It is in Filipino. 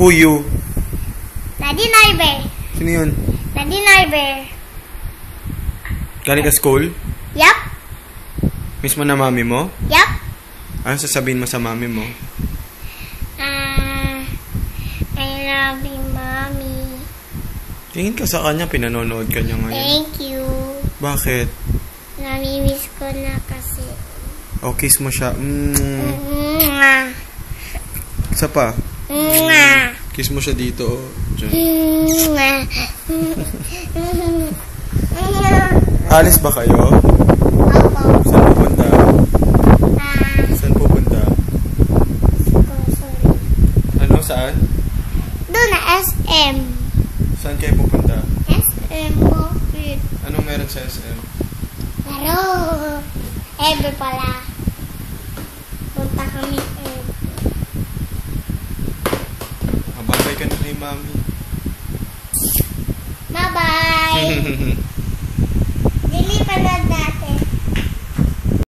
Who you? Daddy Narber. Sino yun? Daddy Narber. Galing ka school? Yup. Miss mo na mami mo? Yup. Ano sasabihin mo sa mami mo? I love you, Mommy. Tingin ka sa kanya, pinanonood ka niya ngayon. Thank you. Bakit? Nami-miss ko na kasi. O, kiss mo siya. Mwah. Isa pa. Mwah. Kiss mo siya dito. Diyan. Mwah. Alis ba kayo? Opo. Saan pupunta? Saan pupunta? Sorry. Ano, saan? Doon na SM. Saan kayo pupunta? SM Bukid. Anong meron sa SM? Pero, Ebe pala. Punta kami Ebe. Mababay ka na kay mami.